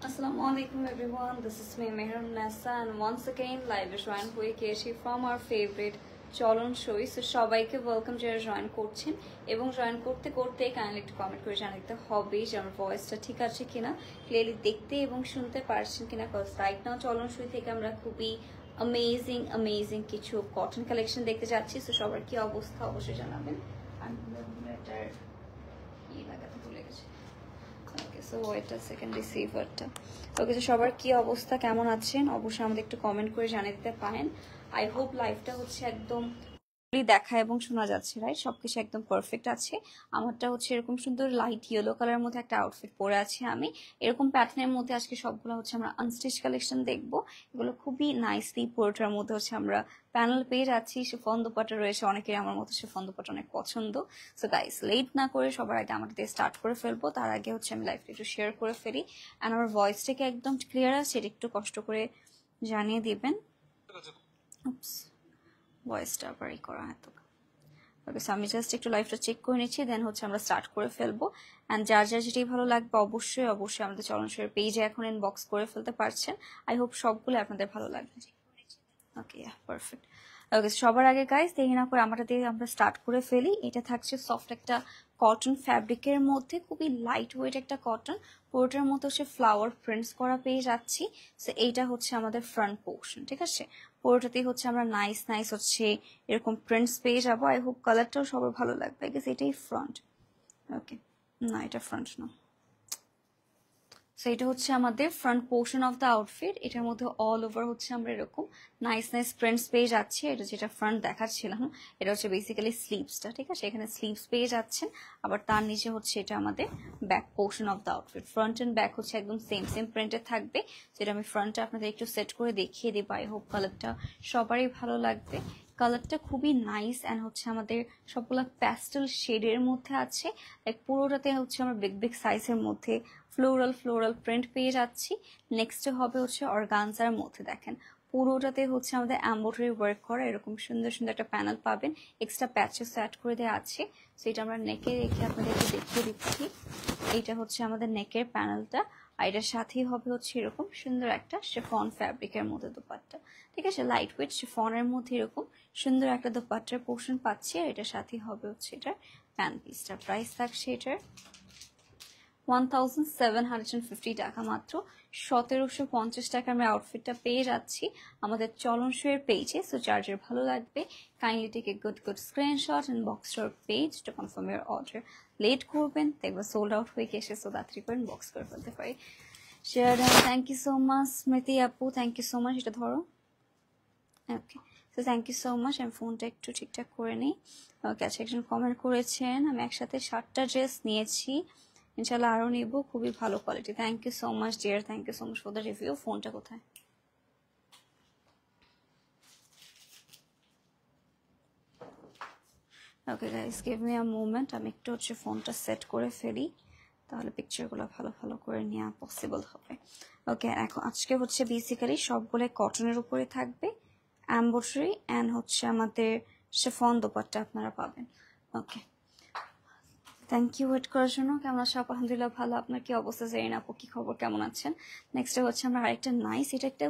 Assalamualaikum everyone, this is me Mehran Nessa and once again live join হয়ে গিয়েছি from our favorite চলন শোই। So সবাইকে welcome যারা join করছেন এবং জয়েন করতে করতে কাইন্ডলি একটু কমেন্ট করে জানাতে হবে যে আমার ভয়েসটা ঠিক আছে কিনা, ক্লিয়ারলি দেখতে এবং শুনতে পারছেন কিনা। কজ রাইট নাও চলন শোই থেকে আমরা খুবই অ্যামেজিং কিছু কটন কালেকশন দেখতে যাচ্ছি। সো সবার কি অবস্থা অবশ্যই জানাবেন। এটার কি লাগাতে ভুলে গেছি। ওকে, সো ওয়েট আ সেকেন্ড রিসিভারটা। ওকে, তো সবার কি অবস্থা, কেমন আছেন অবশ্যই আমাদের একটু কমেন্ট করে জানিয়ে দিতে পারেন। আই হোপ লাইভটা হচ্ছে একদম দেখা এবং শোনা যাচ্ছে, রাইট? সবকিছু একদম পারফেক্ট আছে। আমারটা হচ্ছে এরকম সুন্দর লাইট ইয়েলো কালারের মধ্যে একটা আউটফিট পরে আছি আমি। এরকম প্যাটার্নের মধ্যে আজকে সবগুলো হচ্ছে আমরা আনস্টিচ কালেকশন দেখবো। এগুলো খুবই নাইসলি পোর্টার মধ্যে হচ্ছে আমরা প্যানেল পেয়ে যাচ্ছি। শিফন দুপাট্টা রয়েছে, অনেকের আমার মতো শিফন দুপাট্টা অনেক পছন্দ। সো গাইস, লেট না করে সবার আগে আমাকে দিয়ে স্টার্ট করে ফেলবো। তার আগে হচ্ছে আমি লাইভটা একটু শেয়ার করে ফেলি। অ্যান্ড আমার ভয়েসটাকে একদম ক্লিয়ার আছে এটা একটু কষ্ট করে জানিয়ে দিবেন। ভয়েসটা আবার করা এত। ওকে, সো আমি জাস্ট একটু লাইভটা চেক করে নিচ্ছি, দেন হচ্ছে আমরা স্টার্ট করে ফেলবো। অ্যান্ড যার যেটাই ভালো লাগবে অবশ্যই আমাদের চলন শোয়ের পেজে এখন ইনবক্স করে ফেলতে পারছেন। আই হোপ সবগুলো আপনাদের ভালো লাগবে। ওকে, পারফেক্ট। ওকে, সবার আগে গাইস দেরি না করে আমারটা দিয়ে আমরা স্টার্ট করে ফেলি। এটা থাকছে সফট একটা কটন ফ্যাব্রিকের মধ্যে, খুবই লাইট ওয়েট একটা কটন। পুরোটার মধ্যে হচ্ছে ফ্লাওয়ার প্রিন্টস করা পেয়ে যাচ্ছি। সো এইটা হচ্ছে আমাদের ফ্রন্ট পোর্শন, ঠিক আছে? পুরোটাতেই হচ্ছে আমরা নাইস হচ্ছে এরকম প্রিন্টস পেয়ে যাবো। আই হোপ কালারটাও সবার ভালো লাগবে। আই গেস এটাই ফ্রন্ট। ওকে, না এটা ফ্রন্ট না। সো এটা হচ্ছে আমাদের front portion of the outfit. এটার মধ্যে অল ওভার হচ্ছে আমরা এরকম নাইস প্রিন্টস পেয়ে যাচ্ছি। এটা যেটা ফ্রন্ট দেখাচ্ছিলাম, এটা হচ্ছে বেসিক্যালি স্লিভসটা, ঠিক আছে? এখানে স্লিভস পেয়ে যাচ্ছেন। আবার তার নিচে হচ্ছে এটা আমাদের back portion of the outfit. Front and back হচ্ছে একদম সেম প্রিন্টে থাকবে। যেটা আমি ফ্রন্টে আপনাদের একটু সেট করে দেখিয়ে দেবো। আই হোপ কালারটা সবারই ভালো লাগবে। কালারটা খুবই নাইস অ্যান্ড হচ্ছে আমাদের সবগুলো প্যাস্টেল শেডের মধ্যে আছে। লাইক পুরোটাতে হচ্ছে আমরা বিগ সাইজের মধ্যে ফ্লোরাল প্রিন্ট পেয়ে যাচ্ছি। নেক্সটে হবে হচ্ছে অর্গানজার মধ্যে, দেখেন পুরোটাতে হচ্ছে আমাদের এমব্রয়ডারি ওয়ার্ক করা এরকম সুন্দর একটা প্যানেল পাবেন। এক্সট্রা প্যাচেস অ্যাড করে দেওয়া আছে। সো এটা আমরা নেকে রেখে আপনাদেরকে দেখিয়ে দিচ্ছি। এইটা হচ্ছে আমাদের নেকের প্যানেলটা। আর এটার সাথেই হবে হচ্ছে এরকম সুন্দর একটা শিফন ফ্যাব্রিকের মধ্যে দোপাট্টা, ঠিক আছে? লাইট ওয়েট শিফনের মধ্যে এরকম সুন্দর একটা দোপাট্টার পোর্শন পাচ্ছি। আর এটার সাথেই হবে হচ্ছে এটার প্যান পিসটা। প্রাইস থাকছে এটার 1750 টাকা মাত্র। 1750 টাকা আমরা আউটফিটটা পেয়ে যাচ্ছি আমাদের চলন শোয়ের পেজে। সো চার্জার ভালো লাগবে, kindly take a good screenshot and box your page to confirm your order. Late করবেন দেখবেন সোল্ড আউট হয়ে গেছে। সো তাড়াতাড়ি করে বক্স করে ফেলতে পারি। Share thank you so much. Smriti আপু থ্যাংক ইউ সো মাচ। এটা ধরো। Okay, so thank you so much. আমি ফোনটা একটু ঠিকঠাক করে নিই। ওকে, আচ্ছা, একজন কমেন্ট করেছেন আমি একসাথে 7টা ড্রেস নিয়েছি, ইনশাল্লাহ আরও নিব, খুবই ভালো quality. Thank you so much dear, thank you so much for the review. ফোনটা কোথায়? Okay guys, give me a moment. আমি একটু হচ্ছে ফোনটা সেট করে ফেলি, তাহলে পিকচারগুলো ভালো করে নেওয়া পসিবল হবে। ওকে, এখন আজকে হচ্ছে বেসিক্যালি সবগুলো কটনের উপরে থাকবে, এমব্রয়ডারি অ্যান্ড হচ্ছে আমাদের শিফন দোপাট্টা আপনারা পাবেন। ওকে, থ্যাংক ইউ ওয়েট করার জন্য। কেমন আছো? আলহামদুলিল্লাহ ভালো। আপনার কি অবস্থা? জানি না আপু, কি খবর, কেমন আছেন? নেক্সটে হচ্ছে আমরা আরেকটা নাইস, এটা একটা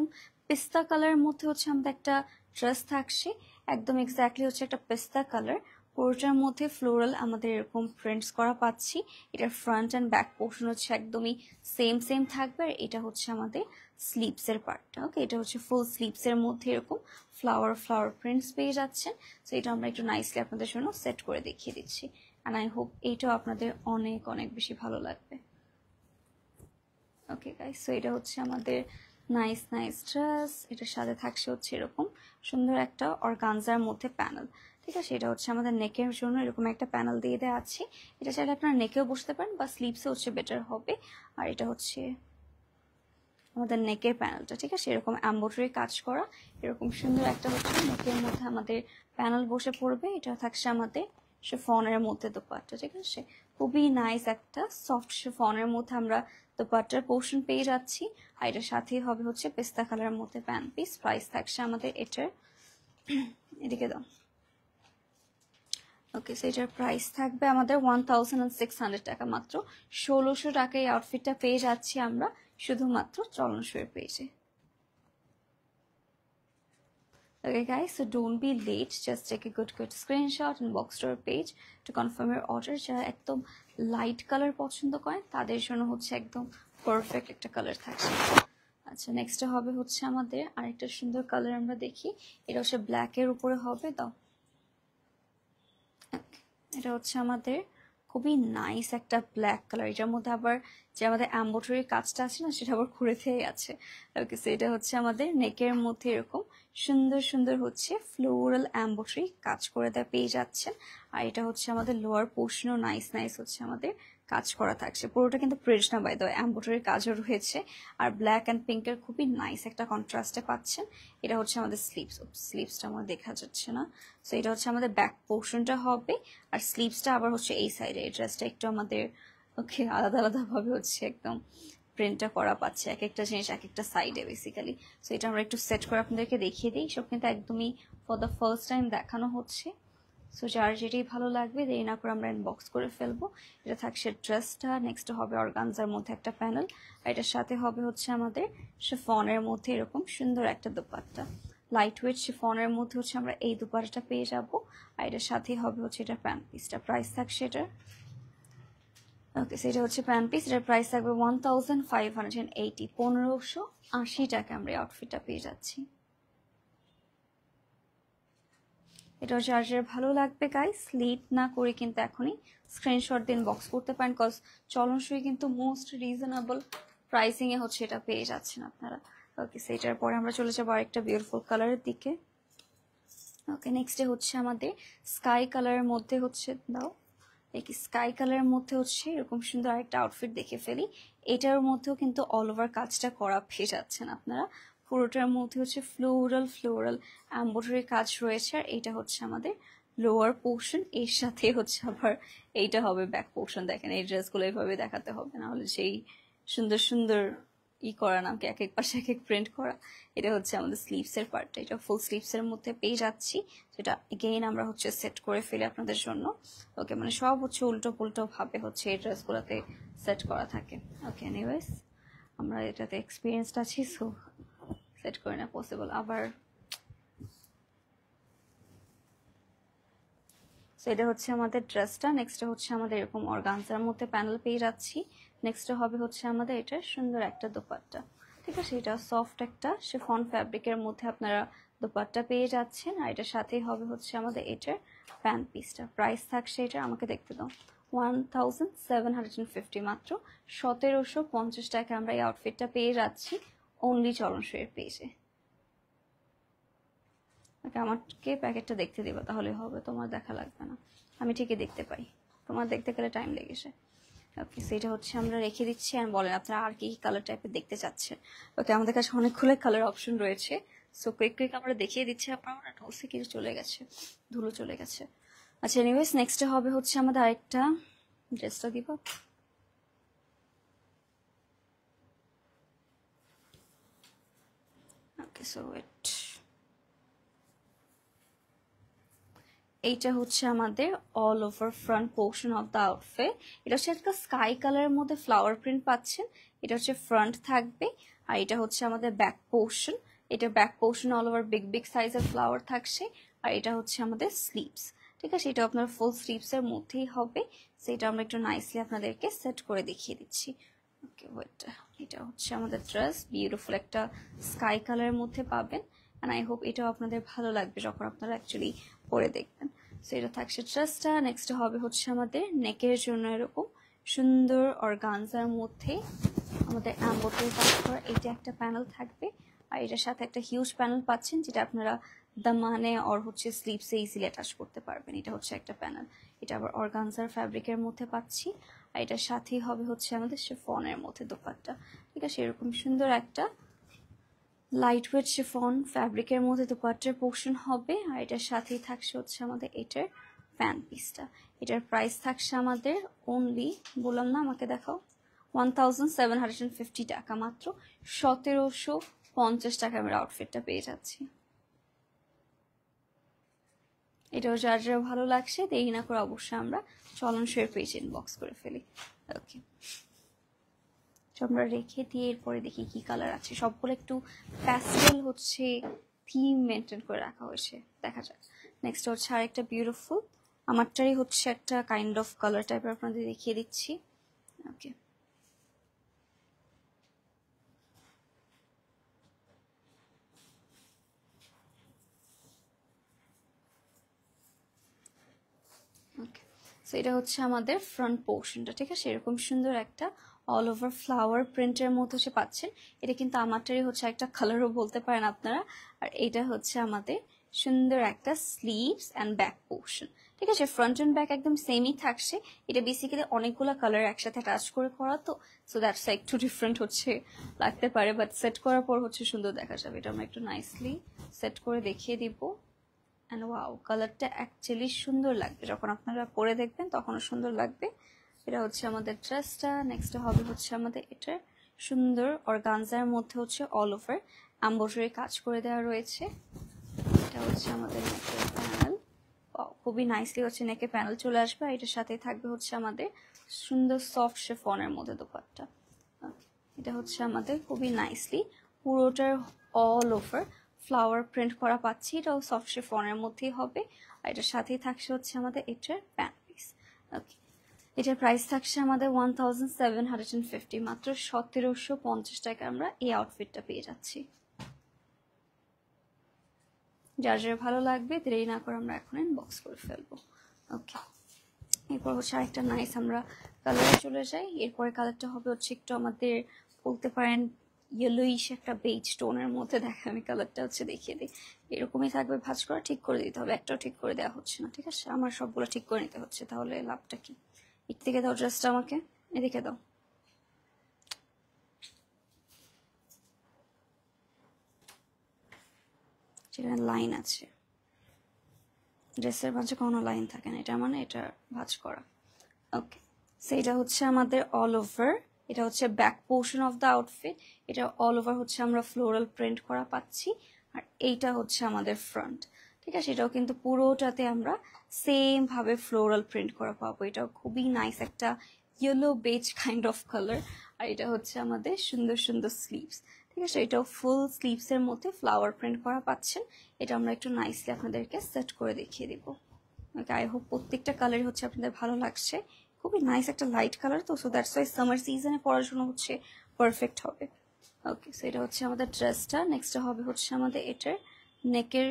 পেস্তা কালারের মধ্যে হচ্ছে আমাদের একটা ড্রেস থাকছে। একদম এক্স্যাক্টলি হচ্ছে একটা পেস্তা কালার। পুরোটার মধ্যে ফ্লোরাল আমাদের এরকম প্রিন্টস করা পাচ্ছি। এটার ফ্রন্ট অ্যান্ড ব্যাক পোর্শন হচ্ছে একদমই সেম থাকবে। আর এটা হচ্ছে আমাদের স্লিভসের পার্টটা। ওকে, এটা হচ্ছে ফুল স্লিভসের মধ্যে এরকম ফ্লাওয়ার প্রিন্টস পেয়ে যাচ্ছেন। সো এটা আমরা একটু নাইসলি আপনাদের জন্য সেট করে দেখিয়ে দিচ্ছি। and I hope এইটাও আপনাদের অনেক বেশি ভালো লাগবে। ওকে গাইস, সো এটা হচ্ছে আমাদের নাইস ড্রেস। এটার সাথে থাকছে হচ্ছে এরকম সুন্দর একটা অর্গানজার মধ্যে প্যানেল, ঠিক আছে? এটা হচ্ছে আমাদের নেকের জন্য এরকম একটা প্যানেল দিয়ে দেওয়া আছে। এটা চাইলে আপনারা নেকেও বসতে পারেন বা স্লিভসে হচ্ছে বেটার হবে। আর এটা হচ্ছে আমাদের নেকের প্যানেলটা, ঠিক আছে? এরকম এমব্রয়ডারি কাজ করা এরকম সুন্দর একটা হচ্ছে নেকের মধ্যে আমাদের প্যানেল বসে পড়বে। এটা থাকছে আমাদের শিফনের মধ্যে দোপাট্টা, ঠিক আছে? খুবই নাইস একটা সফট শিফনের মধ্যে আমরা দোপাট্টার পোর্শন পেয়ে যাচ্ছি। আর এটার সাথেই হবে হচ্ছে পেস্তা কালারের মধ্যে প্যান পিস। প্রাইস থাকছে আমাদের এটার এদিকে দাও। ওকে, সো এটার প্রাইস থাকবে আমাদের 1600 টাকা মাত্র। 1600 টাকায় এই আউটফিটটা পেয়ে যাচ্ছি আমরা শুধুমাত্র চলন শোয়ের পেজে। Okay guys, so don't be late, just take a good screenshot and box to our page to confirm your order. যারা একদম লাইট কালার পছন্দ করেন তাদের জন্য হচ্ছে একদম পারফেক্ট একটা কালার থাকছে। আচ্ছা, নেক্সট হবে হচ্ছে আমাদের আরেকটা সুন্দর কালার আমরা দেখি। এটা হচ্ছে ব্ল্যাকের উপরে হবে। দাও, এটা হচ্ছে আমাদের খুবই নাইস একটা ব্ল্যাক কালার। এটার মধ্যে আবার যে আমাদের এমব্রয়ডারি কাজটা আছে না, সেটা আবার ঘুরে থেকে আছে। ওকে, সো এটা হচ্ছে আমাদের নেকের মধ্যে এরকম সুন্দর সুন্দর হচ্ছে ফ্লোরাল এমব্রয়ডারি কাজ করে দেওয়া পেয়ে যাচ্ছেন। আর এটা হচ্ছে আমাদের লোয়ার পোর্শনও নাইস নাইস হচ্ছে আমাদের কাজ করা থাকছে। পুরোটা কিন্তু প্রিন্ট না, বাই দ্য ওয়ে এমব্রয়ডারি কাজও রয়েছে। আর ব্ল্যাক অ্যান্ড পিঙ্কের খুবই নাইস একটা কন্ট্রাস্টে পাচ্ছেন। এটা হচ্ছে আমাদের স্লিভসটা আমার দেখা যাচ্ছে না। সো এটা হচ্ছে আমাদের ব্যাক পোর্শনটা হবে, আর স্লিভসটা আবার হচ্ছে এই সাইডে। এই ড্রেসটা একটু আমাদের ওকে আলাদা আলাদাভাবে হচ্ছে একদম প্রিন্টটা করা পাচ্ছে, এক একটা জিনিস এক একটা সাইডে বেসিক্যালি। সো এটা আমরা একটু সেট করে আপনাদেরকে দেখিয়ে দিই। সব কিন্তু একদমই ফর দ্য ফার্স্ট টাইম দেখানো হচ্ছে। সো যার যেটাই ভালো লাগবে দেরি না করে আমরা ইনবক্স করে ফেলবো। এটা থাকছে ড্রেসটা। নেক্সট হবে অর্গানজার মধ্যে একটা প্যানেল, আর এটার সাথে হবে হচ্ছে আমাদের শিফনের মধ্যে এরকম সুন্দর একটা দোপাট্টা। লাইট ওয়েট শিফনের মধ্যে হচ্ছে আমরা এই দোপাট্টাটা পেয়ে যাব। আর এটার সাথেই হবে হচ্ছে এটা প্যান্ট পিসটা। প্রাইস থাকছে এটার, ওকে, সেটা হচ্ছে প্যান্ট পিস। এটার প্রাইস থাকবে 1580, 1580 টাকা আমরা এই আউটফিটটা পেয়ে যাচ্ছি। এটা চার্জের ভালো লাগবে গাইস, লেট না করে কিন্তু এখনই স্ক্রিনশট দিন বক্স করতে পারেন, কজ চলনসই কিন্তু মোস্ট রিজনেবল প্রাইসিং এ হচ্ছে এটা পেয়ে যাচ্ছেন আপনারা। ওকে, সেটার পরে আমরা চলে যাবো আরেকটা বিউটিফুল কালারের দিকে। ওকে, নেক্সটে হচ্ছে আমাদের স্কাই কালারের মধ্যে হচ্ছে, দাও দেখি, স্কাই কালারের মধ্যে হচ্ছে এরকম সুন্দর আরেকটা আউটফিট দেখে ফেলি। এটার মধ্যেও কিন্তু অল ওভার কাজটা করা পেয়ে যাচ্ছেন আপনারা। পুরোটার মধ্যে হচ্ছে ফ্লোরাল এমব্রয়ডারি কাজ রয়েছে। আর এইটা হচ্ছে আমাদের লোয়ার পোর্শন, এর সাথে হচ্ছে আবার এইটা হবে ব্যাক পোর্শন। দেখেন এই ড্রেসগুলো এইভাবে দেখাতে হবে, না হলে সেই সুন্দর সুন্দর করা নামকে এক এক পাশে এক এক প্রিন্ট করা। এটা হচ্ছে আমাদের স্লিভসের পার্টটা, এটা ফুল স্লিভসের মধ্যে পেয়ে যাচ্ছি, যেটা এগেইন আমরা হচ্ছে সেট করে ফেলি আপনাদের জন্য। ওকে, মানে সব হচ্ছে উল্টো পুল্টো ভাবে হচ্ছে এই ড্রেসগুলোতে সেট করা থাকে। ওকে, এনিওয়েজ আমরা এটাতে এক্সপিরিয়েন্সড আছি, সো সেট করে না পসিবল আবার। সো এটা হচ্ছে আমাদের ড্রেসটা। নেক্সট হচ্ছে আমাদের এরকম অর্গানজার মধ্যে প্যানেল পেয়ে যাচ্ছি। নেক্সট হবে হচ্ছে আমাদের এটা সুন্দর একটা দোপাট্টা, ঠিক আছে। এটা সফট একটা শিফন ফ্যাব্রিকের মধ্যে আপনারা দোপাট্টা পেয়ে যাচ্ছেন। আর এটার সাথেই হবে হচ্ছে আমাদের এটার প্যান্ট পিসটা। প্রাইস থাকছে এটা, আমাকে দেখতে দাও, 1750, মাত্র 1750 টাকা আমরা এই আউটফিটটা পেয়ে যাচ্ছি অনলি চলনসইয়ের পেজে। আমাকে প্যাকেটটা দেখতে দিবা, তাহলে হবে, তোমার দেখা লাগবে না, আমি ঠিকই দেখতে পাই, তোমার দেখতে গেলে টাইম লেগেছে। ওকে, সেটা হচ্ছে আমরা রেখে দিচ্ছি। আর বলেন আপনারা আর কি কি কালার টাইপের দেখতে চাচ্ছেন। ওকে, আমাদের কাছে অনেকগুলো কালার অপশন রয়েছে, সো কুইক আমরা দেখিয়ে দিচ্ছি। আপনারা নোসে কিছু চলে গেছে, ধুলো চলে গেছে। আচ্ছা, এনিওয়েজ নেক্সট হবে হচ্ছে আমাদের আরেকটা ড্রেসটা দিব। ওকে, সো ওয়েট, এইটা হচ্ছে আমাদের all over front portion of the outfit. এটা হচ্ছে একটা স্কাই কালারের মধ্যে ফ্লাওয়ার প্রিন্ট পাচ্ছেন। এটা হচ্ছে ফ্রন্ট থাকবে, আর এটা হচ্ছে আমাদের ব্যাক পোর্শন। এটা back portion all over big সাইজের ফ্লাওয়ার থাকছে। আর এটা হচ্ছে আমাদের স্লিভস, ঠিক আছে। এটা আপনার ফুল স্লিভস এর মধ্যেই হবে, সেটা আমরা একটু নাইসলি আপনাদেরকে সেট করে দেখিয়ে দিচ্ছি। ওকে, ওয়েট, এটা হচ্ছে আমাদের ড্রেস, বিউটিফুল একটা স্কাই কালারের মধ্যে পাবেন। অ্যান্ড আই হোপ এটাও আপনাদের ভালো লাগবে যখন আপনারা অ্যাকচুয়ালি পরে দেখবেন। সো এটা থাকছে ড্রেসটা। নেক্সট হবে হচ্ছে আমাদের নেকের জন্য এরকম সুন্দর অর্গানজার মধ্যে আমাদের এমব্রয়ডারি কাজ করা এইটা একটা প্যানেল থাকবে। আর এটার সাথে একটা হিউজ প্যানেল পাচ্ছেন, যেটা আপনারা দামানে আর হচ্ছে স্লিভসে ইজিলি অ্যাটাচ করতে পারবেন। এটা হচ্ছে একটা প্যানেল, এটা আবার অর্গানজার ফ্যাব্রিকের মধ্যে পাচ্ছি। আর এটার সাথেই হবে হচ্ছে আমাদের শিফনের মধ্যে দোপাট্টা, ঠিক আছে। এরকম সুন্দর একটা লাইট ওয়েট শিফন ফ্যাব্রিকের মধ্যে দোপাট্টার পোর্শন হবে। আর এটার সাথেই থাকছে হচ্ছে আমাদের এটার প্যান্ট পিসটা। এটার প্রাইস থাকছে আমাদের অনলি, বললাম না, আমাকে দেখাও, 1750 টাকা, মাত্র 1750 টাকা আমরা আউটফিটটা পেয়ে যাচ্ছি। এটাও যার যার ভালো লাগছে দেরি না করে অবশ্যই আমরা চলনসইয়ের পেজ ইনবক্স করে ফেলি। ওকে, আমরা রেখে দিয়ে এরপরে দেখি কি কালার আছে। সবগুলো একটু প্যাস্টেল হচ্ছে থিম মেনটেন করে রাখা হয়েছে, দেখা যাক। নেক্সট হচ্ছে আরেকটা বিউটিফুল, আমারটারই হচ্ছে একটা কাইন্ড অফ কালার টাইপের, আপনাদের দেখিয়ে দিচ্ছি। ওকে, ওকে, সো এটা হচ্ছে আমাদের ফ্রন্ট পোর্শনটা, ঠিক আছে। এরকম সুন্দর একটা অল ওভার ফ্লাওয়ার প্রিন্টের মতো সে পাচ্ছেন। এটা কিন্তু আমারটারই হচ্ছে একটা কালারও বলতে পারেন আপনারা। আর এটা হচ্ছে আমাদের সুন্দর একটা স্লিভস অ্যান্ড ব্যাক পোর্শন, ঠিক আছে। ফ্রন্ট অ্যান্ড ব্যাক একদম সেমই থাকছে। এটা বেসিক্যালি অনেকগুলো কালার একসাথে টাচ করে করা, তো সো দ্যাটস একটু ডিফারেন্ট হচ্ছে লাগতে পারে, বাট সেট করার পর হচ্ছে সুন্দর দেখা যাবে। এটা আমরা একটু নাইসলি সেট করে দেখিয়ে দিব। অ্যান্ড ওয়াও, কালারটা অ্যাকচুয়ালি সুন্দর লাগবে, যখন আপনারা পরে দেখবেন তখনও সুন্দর লাগবে। এটা হচ্ছে আমাদের ড্রেসটা। নেক্সট হবে হচ্ছে আমাদের এটা সুন্দর অর্গানজার মধ্যে হচ্ছে অল ওভার এমব্রয়ডারি কাজ করে দেওয়া রয়েছে। এটা হচ্ছে আমাদের নেকের প্যানেল, খুবই নাইসলি হচ্ছে নেকে প্যানেল চলে আসবে। আর এটার সাথে থাকবে হচ্ছে আমাদের সুন্দর সফট শেফনের মধ্যে দোপাট্টা। এটা হচ্ছে আমাদের খুবই নাইসলি পুরোটার অল ওভার ফ্লাওয়ার প্রিন্ট করা পাচ্ছি। এটাও সফট শেফনের মধ্যেই হবে। আর এটার সাথেই থাকছে হচ্ছে আমাদের এটার প্যান্ট পিস। ওকে, এটার প্রাইস থাকছে আমাদের 1750, মাত্র 1750 টাকা আমরা এই আউটফিটটা পেয়ে যাচ্ছি। যার যার ভালো লাগবে দেরি না করে আমরা এখন ইনবক্স করে ফেলবো। ওকে, এরপর হচ্ছে আরেকটা নাইস আমরা কালারে চলে যাই। এরপরে কালারটা হবে হচ্ছে একটু আমাদের বলতে পারেন ইয়েলোইশ একটা বেজ টোনের মধ্যে। দেখে আমি কালারটা হচ্ছে দেখিয়ে দিই, এরকমই থাকবে। ভাঁজ করা ঠিক করে দিতে হবে, একটাও ঠিক করে দেওয়া হচ্ছে না, ঠিক আছে। আমার সবগুলো ঠিক করে নিতে হচ্ছে, তাহলে লাভটা কি। এদিকে দাও ড্রেসটা আমাকে, এদিকে দাও। যেখানে লাইন আছে, ড্রেসের মাঝে কোনো লাইন থাকে না, এটা মানে এটা ভাঁজ করা। ওকে, সেইটা হচ্ছে আমাদের অল ওভার, এটা হচ্ছে back portion of the outfit. এটা অল ওভার হচ্ছে আমরা ফ্লোরাল প্রিন্ট করা পাচ্ছি। আর এইটা হচ্ছে আমাদের ফ্রন্ট, ঠিক আছে। এটাও কিন্তু পুরোটাতে আমরা সেম ভাবে ফ্লোরাল প্রিন্ট করা পাবো। এটাও খুবই নাইস একটা yellow beige kind of colour. আর এটা হচ্ছে আমাদের সুন্দর সুন্দর স্লিভস, ঠিক আছে। এটাও ফুল স্লিভসের মধ্যে ফ্লাওয়ার প্রিন্ট করা পাচ্ছেন। এটা আমরা একটু নাইসলি আপনাদেরকে সেট করে দেখিয়ে দিব। ওকে, আই হোপ প্রত্যেকটা কালারই হচ্ছে আপনাদের ভালো লাগছে। খুবই নাইস একটা লাইট কালার, তো সো দ্যাটস ওয়াই সামার সিজনে পরার জন্য হচ্ছে পারফেক্ট হবে। ওকে, সো এটা হচ্ছে আমাদের ড্রেসটা। নেক্সট হবে হচ্ছে আমাদের এটার নেকের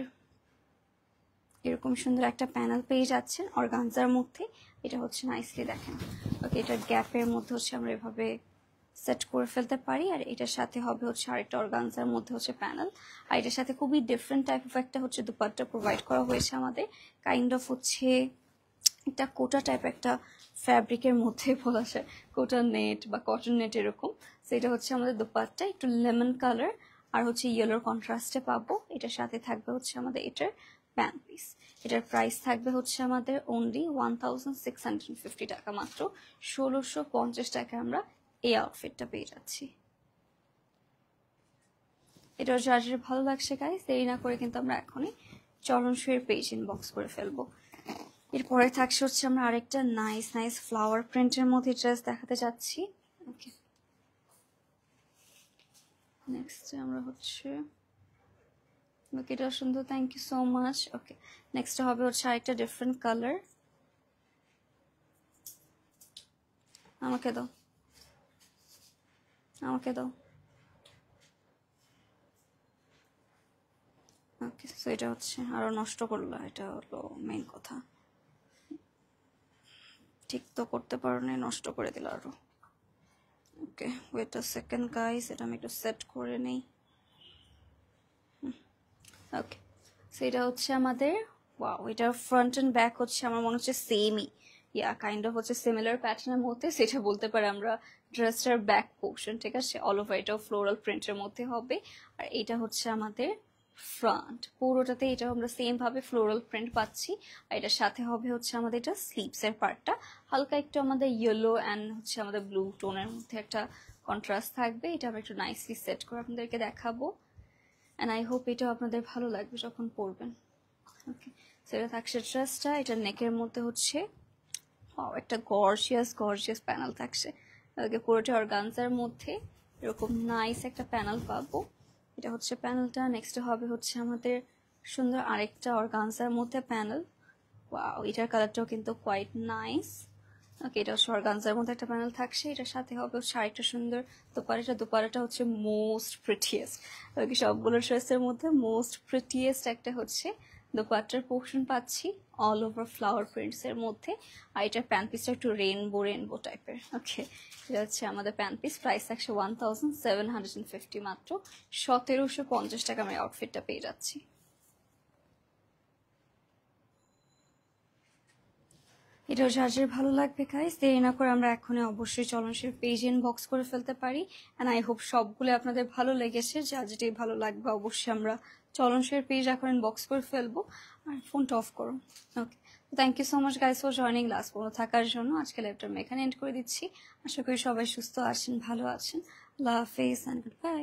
এরকম সুন্দর একটা প্যানেল পেয়ে যাচ্ছেন অর্গানজার মধ্যে। এটা হচ্ছে নাইসলি দেখেন। ওকে, এটার গ্যাপের মধ্যে হচ্ছে আমরা এভাবে সেট করে ফেলতে পারি। আর এটার সাথে হবে হচ্ছে আরেকটা অর্গানজার মধ্যে হচ্ছে প্যানেল। আর এটার সাথে খুবই ডিফারেন্ট টাইপ অফ একটা হচ্ছে দুপাট্টা প্রোভাইড করা হয়েছে আমাদের। কাইন্ড অফ হচ্ছে একটা কোটা টাইপ একটা ফ্যাব্রিকের মধ্যে বলা যায়, কোটা নেট বা কটন নেট এরকম। সেটা হচ্ছে আমাদের দুপাট্টা একটু লেমন কালার আর হচ্ছে ইয়েলোর কন্ট্রাস্টে পাবো। এটার সাথে থাকবে হচ্ছে আমাদের এটার প্যান্ট পিস। এটার প্রাইস থাকবে হচ্ছে আমাদের অনলি 1650 টাকা, মাত্র 1650 টাকায় আমরা এই আউটফিটটা পেয়ে যাচ্ছি। এটা যার যার ভালো লাগছে গাইস, দেরি না করে কিন্তু আমরা এখনই চরণ শুয়ের পেজ ইনবক্স করে ফেলবো। এরপরে থাকছে হচ্ছে আমরা আরেকটা নাইস নাইস ফ্লাওয়ার প্রিন্টের মধ্যে ড্রেস দেখাতে যাচ্ছি। ওকে, নেক্সট আমরা হচ্ছে ওকে, এটা সুন্দর, thank you so much. Okay, next হবে হচ্ছে আরেকটা ডিফারেন্ট কালার। আমাকে দাও, আমাকে দাও। ওকে, সো এটা হচ্ছে আরো নষ্ট করলো, এটা হলো মেইন কথা। ঠিক তো করতে পারো না, নষ্ট করে দিল আরো। ওকে, ওয়েট আ সেকেন্ড গাইস, এটা আমি একটু সেট করে নেই। ওকে, সো এটা হচ্ছে আমাদের ওয়াও, এটার ফ্রন্ট এন্ড ব্যাক হচ্ছে আমার মনে হচ্ছে সেমই, ইয়া কাইন্ড অফ হচ্ছে সিমিলার প্যাটার্নের মধ্যে, সেটা বলতে পারে আমরা ড্রেসটার ব্যাক পোর্শন, ঠিক আছে। অল ওভার এটাও ফ্লোরাল প্রিন্টের মধ্যে হবে। আর এটা হচ্ছে আমাদের ফ্রন্ট, পুরোটাতে এটা আমরা সেম ভাবে ফ্লোরাল প্রিন্ট পাচ্ছি। আর এটার সাথে হবে হচ্ছে আমাদের এটা স্লিভস এর পার্টটা হালকা একটু আমাদের ইয়েলো অ্যান্ড হচ্ছে আমাদের ব্লু টোনের মধ্যে একটা কন্ট্রাস্ট থাকবে। এটা আমরা একটু নাইসলি সেট করে আপনাদেরকে দেখাবো। অ্যান্ড আই হোপ এটাও আপনাদের ভালো লাগবে যখন পরবেন। ওকে, সেটা থাকছে ড্রেসটা। এটা নেকের মধ্যে হচ্ছে একটা গর্জিয়াস গর্জিয়াস প্যানেল থাকছে। ওকে, পুরোটা অর্গানজার মধ্যে এরকম নাইস একটা প্যানেল পাবো। এটা হচ্ছে প্যানেলটা। নেক্সট হবে হচ্ছে আমাদের সুন্দর আরেকটা অর্গানজার মধ্যে প্যানেল। ওয়াও, এটার কালারটাও কিন্তু কোয়াইট নাইস। ওকে, এটা হচ্ছে অর্গানজার মধ্যে একটা প্যানেল থাকছে। এটার সাথে হবে হচ্ছে আরেকটা সুন্দর দোপাট্টা। দোপাট্টাটা হচ্ছে মোস্ট প্রিটিয়েস্ট, ওকে, সবগুলো ড্রেসের মধ্যে মোস্ট প্রিটিয়েস্ট একটা হচ্ছে দোপাট্টার পোর্শন পাচ্ছি অল ওভার ফ্লাওয়ার প্রিন্টস এর মধ্যে। আর এটার প্যান্ট পিসটা একটু রেনবো রেনবো টাইপের। ওকে, এটা হচ্ছে আমাদের প্যান্ট পিস। প্রাইস থাকছে 1750, মাত্র 1750 টাকা আমি আউটফিটটা পেয়ে যাচ্ছি। এটাও যার যার ভালো লাগবে গাইস, দেরি না করে আমরা এখনই অবশ্যই চলনশীল পেজ ইনবক্স করে ফেলতে পারি। অ্যান্ড আই হোপ সবগুলো আপনাদের ভালো লেগেছে। যার যেটাই ভালো লাগবে অবশ্যই আমরা চলনশীল পেজ এখন ইনবক্স করে ফেলবো। আর ফোনটা অফ করো। Okay, thank you so much guys for joining, last পর্যন্ত থাকার জন্য। আজকে লাইভটা আমি এখানে এন্ড করে দিচ্ছি। আশা করি সবাই সুস্থ আছেন, ভালো আছেন। আল্লাহ হাফেজ অ্যান্ড গুড বাই।